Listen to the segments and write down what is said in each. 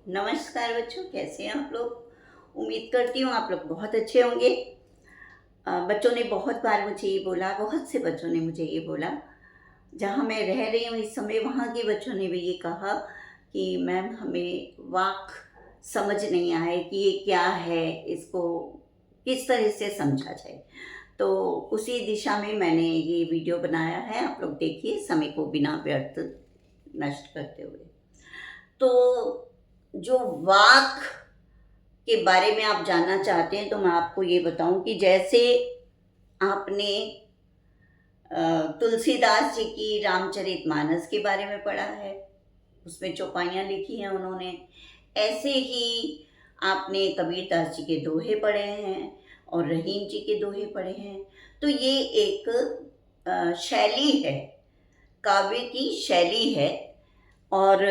नमस्कार बच्चों, कैसे हैं आप लोग। उम्मीद करती हूँ आप लोग बहुत अच्छे होंगे। बच्चों ने बहुत बार मुझे ये बोला, बहुत से बच्चों ने मुझे ये बोला, जहाँ मैं रह रही हूँ इस समय वहाँ के बच्चों ने भी ये कहा कि मैम हमें वाक समझ नहीं आए कि ये क्या है, इसको किस तरह से समझा जाए। तो उसी दिशा में मैंने ये वीडियो बनाया है, आप लोग देखिए समय को बिना व्यर्थ नष्ट करते हुए। तो जो वाक के बारे में आप जानना चाहते हैं तो मैं आपको ये बताऊं कि जैसे आपने तुलसीदास जी की रामचरितमानस के बारे में पढ़ा है, उसमें चौपाइयाँ लिखी हैं उन्होंने, ऐसे ही आपने कबीरदास जी के दोहे पढ़े हैं और रहीम जी के दोहे पढ़े हैं। तो ये एक शैली है, काव्य की शैली है और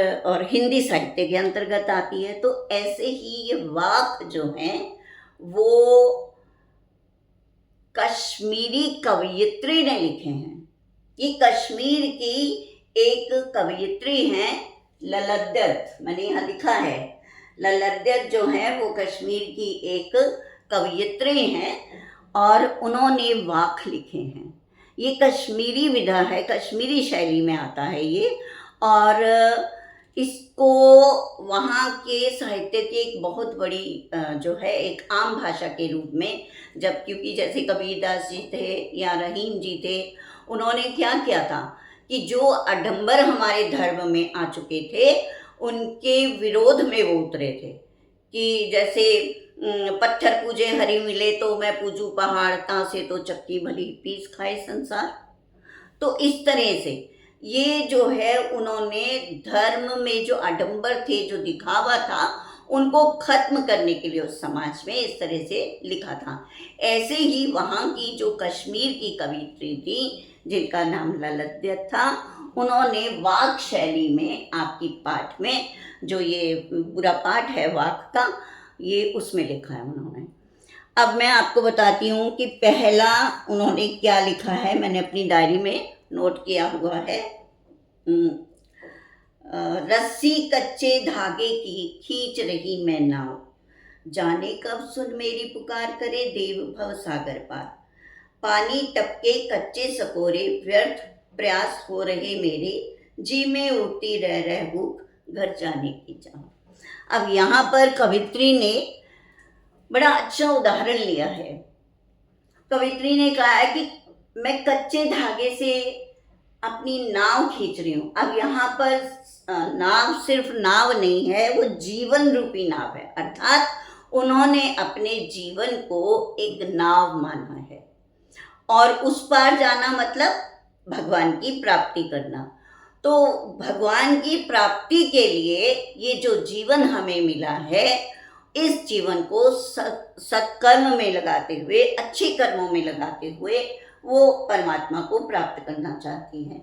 हिंदी साहित्य के अंतर्गत आती है। तो ऐसे ही ये वाक जो हैं वो कश्मीरी कवयित्री ने लिखे हैं। ये कश्मीर की एक कवयित्री हैं ललद्दत, मैंने यहाँ लिखा है ललद्दत जो है वो कश्मीर की एक कवयित्री हैं और उन्होंने वाक लिखे हैं। ये कश्मीरी विधा है, कश्मीरी शैली में आता है ये, और इसको वहाँ के साहित्य की एक बहुत बड़ी जो है एक आम भाषा के रूप में, जब क्योंकि जैसे कबीरदास जी थे या रहीम जी थे, उन्होंने क्या किया था कि जो आडंबर हमारे धर्म में आ चुके थे उनके विरोध में वो उतरे थे कि जैसे पत्थर पूजे हरि मिले तो मैं पूजू पहाड़, ता से तो चक्की भली पीस खाए संसार। तो इस तरह से ये जो है उन्होंने धर्म में जो आडंबर थे, जो दिखावा था, उनको खत्म करने के लिए उस समाज में इस तरह से लिखा था। ऐसे ही वहाँ की जो कश्मीर की कवयित्री थी जिनका नाम ललद्दत था, उन्होंने वाक शैली में आपकी पाठ में जो ये पूरा पाठ है वाक का, ये उसमें लिखा है उन्होंने। अब मैं आपको बताती हूँ कि पहला उन्होंने क्या लिखा है, मैंने अपनी डायरी में नोट किया हुआ है। रस्सी कच्चे धागे की खींच रही मैं नाव, जाने कब सुन मेरी पुकार करे देव भव सागर पार। पानी टपके कच्चे सकोरे व्यर्थ प्रयास हो रहे मेरे, जी में उठती रह भूख घर जाने की चाह। अब यहाँ पर कवित्री ने बड़ा अच्छा उदाहरण लिया है। कवित्री ने कहा है कि मैं कच्चे धागे से अपनी नाव खींच रही हूँ। अब यहाँ पर नाव सिर्फ नाव नहीं है, वो जीवन रूपी नाव है, अर्थात उन्होंने अपने जीवन को एक नाव माना है और उस पार जाना मतलब भगवान की प्राप्ति करना। तो भगवान की प्राप्ति के लिए ये जो जीवन हमें मिला है, इस जीवन को सत्कर्म में लगाते हुए, अच्छे कर्मों में लगाते हुए वो परमात्मा को प्राप्त करना चाहती हैं।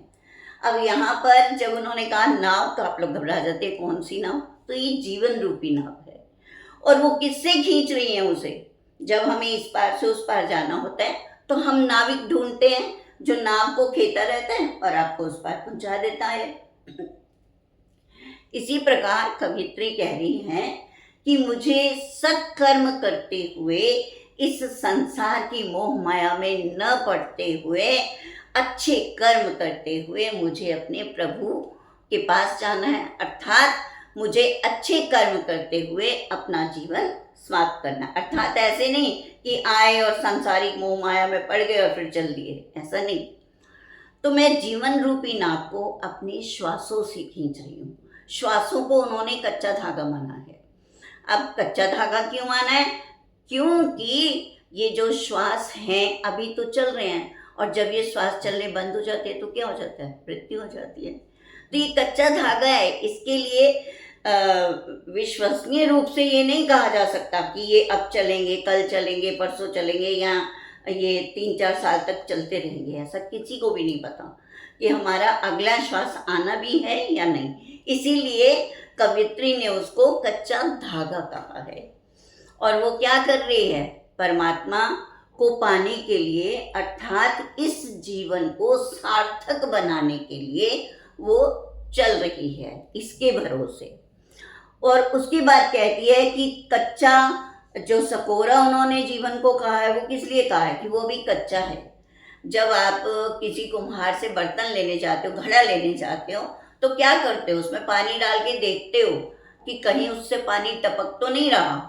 अब यहाँ पर जब उन्होंने कहा नाव, तो आप लोग घबरा जाते, कौन सी नाव? तो ये जीवन रूपी नाव है और वो किससे खींच रही है उसे? जब हमें इस पार से उस पार जाना होता है तो हम नाविक ढूंढते हैं जो नाव को खेता रहता है और आपको उस पार पहुंचा देता है। इसी प्रकार कवित्री कह रही हैं कि मुझे सत्कर्म करते हुए, इस संसार की मोह माया में न पड़ते हुए, अच्छे कर्म करते हुए मुझे अपने प्रभु के पास जाना है, अर्थात मुझे अच्छे कर्म करते हुए अपना जीवन समाप्त करना। अर्थात ऐसे नहीं कि आए और सांसारिक मोह माया में पड़ गए और फिर चल दिए, ऐसा नहीं। तो मैं जीवन रूपी नाव को अपने श्वासों से खींच रही हूँ। श्वासों को उन्होंने कच्चा धागा माना है। अब कच्चा धागा क्यों माना है? क्योंकि ये जो श्वास हैं अभी तो चल रहे हैं और जब ये श्वास चलने बंद हो जाते हैं तो क्या हो जाता है? मृत्यु हो जाती है। तो ये कच्चा धागा है, इसके लिए विश्वसनीय रूप से ये नहीं कहा जा सकता कि ये अब चलेंगे, कल चलेंगे, परसों चलेंगे या ये 3-4 साल तक चलते रहेंगे। ऐसा किसी को भी नहीं पता कि हमारा अगला श्वास आना भी है या नहीं। इसीलिए कवित्री ने उसको कच्चा धागा कहा है। और वो क्या कर रही है? परमात्मा को पाने के लिए, अर्थात इस जीवन को सार्थक बनाने के लिए वो चल रही है इसके भरोसे। और उसकी बात कहती है कि कच्चा जो सकोरा उन्होंने जीवन को कहा है, वो किस लिए कहा है कि वो भी कच्चा है। जब आप किसी कुम्हार से बर्तन लेने जाते हो, घड़ा लेने जाते हो, तो क्या करते हो, उसमें पानी डाल के देखते हो कि कहीं उससे पानी टपक तो नहीं रहा।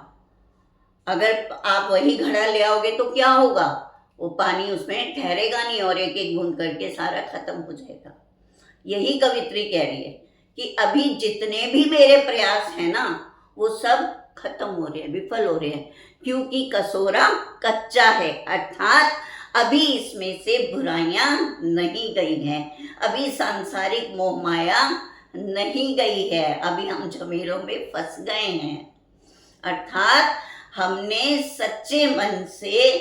अगर आप वही घड़ा ले आओगे तो क्या होगा, वो पानी उसमें ठहरेगा नहीं और एक एक बूंद करके सारा खत्म हो जाएगा। यही कवित्री कह रही है कि अभी जितने भी मेरे प्रयास हैं ना, वो सब खत्म हो रहे हैं, विफल हो रहे हैं, क्योंकि कसोरा कच्चा है, अर्थात अभी इसमें से बुराइयां नहीं गई हैं, अभी सांसारिक मोह माया नहीं गई है, अभी हम झमेलों में फंस गए हैं। अर्थात हमने सच्चे मन से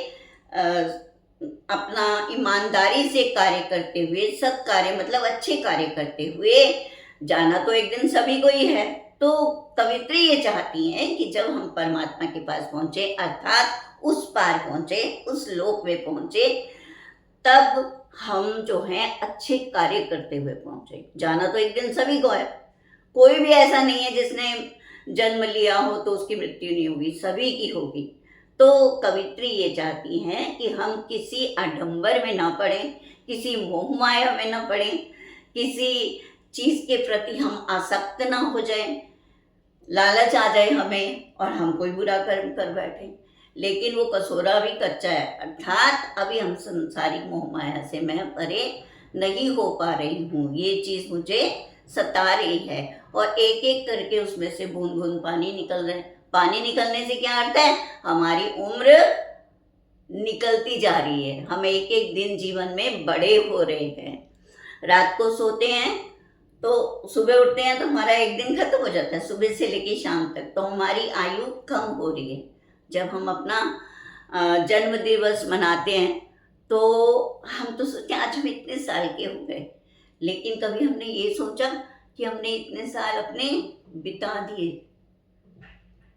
अपना ईमानदारी से कार्य करते हुए, सत् कार्य मतलब अच्छे कार्य करते हुए, जाना तो एक दिन सभी को ही है। तो कवित्री ये चाहती हैं कि जब हम परमात्मा के पास पहुंचे, अर्थात उस पार पहुंचे, उस लोक में पहुंचे, तब हम जो हैं अच्छे कार्य करते हुए पहुंचे। जाना तो एक दिन सभी को है, कोई भी ऐसा नहीं है जिसने जन्म लिया हो तो उसकी मृत्यु नहीं होगी, सभी की होगी। तो कवित्री ये चाहती हैं कि हम किसी आडंबर में ना पड़े, किसी मोह माया में ना पड़े, किसी चीज के प्रति हम आसक्त ना हो जाए, लालच आ जाए हमें और हम कोई बुरा कर्म कर बैठे। लेकिन वो कसोरा भी कच्चा है, अर्थात अभी हम संसारिक मोह माया से मैं परे नहीं हो पा रही हूँ, ये चीज मुझे सता रही है, और एक एक करके उसमें से बूंद बूंद पानी निकल रहे हैं। पानी निकलने से क्या अर्थ है, हमारी उम्र निकलती जा रही है, हम एक एक दिन जीवन में बड़े हो रहे हैं। रात को सोते हैं तो सुबह उठते हैं तो हमारा एक दिन खत्म हो जाता है, सुबह से लेके शाम तक, तो हमारी आयु कम हो रही है। जब हम अपना जन्म दिवस मनाते हैं तो हम तो सोचते हैं आज हम इतने साल के हो गए, लेकिन कभी हमने ये सोचा कि हमने इतने साल अपने बिता दिए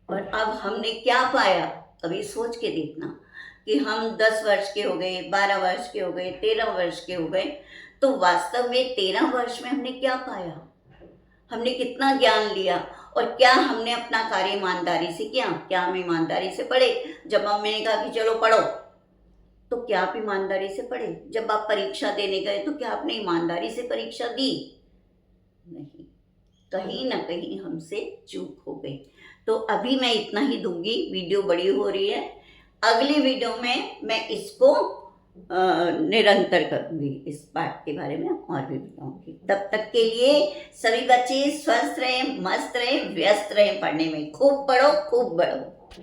और अब हमने क्या पाया। कभी सोच के देखना कि हम 10 वर्ष के हो गए, 12 वर्ष के हो गए, 13 वर्ष के हो गए, तो वास्तव में 13 वर्ष में हमने क्या पाया, हमने कितना ज्ञान लिया, और क्या हमने अपना कार्य ईमानदारी से किया, क्या हम ईमानदारी से पढ़े। जब मम्मी ने कहा कि चलो पढ़ो, तो क्या आप ईमानदारी से पढ़े। जब आप परीक्षा देने गए तो क्या आपने ईमानदारी से परीक्षा दी, नहीं, कहीं ना कहीं हमसे चूक हो गई। तो अभी मैं इतना ही दूंगी, वीडियो बड़ी हो रही है, अगली वीडियो में मैं इसको निरंतर करूंगी, इस पाठ के बारे में और भी बताऊंगी। तब तक के लिए सभी बच्चे स्वस्थ रहें, मस्त रहें, व्यस्त रहें, पढ़ने में खूब पढ़ो, खूब बढ़ो।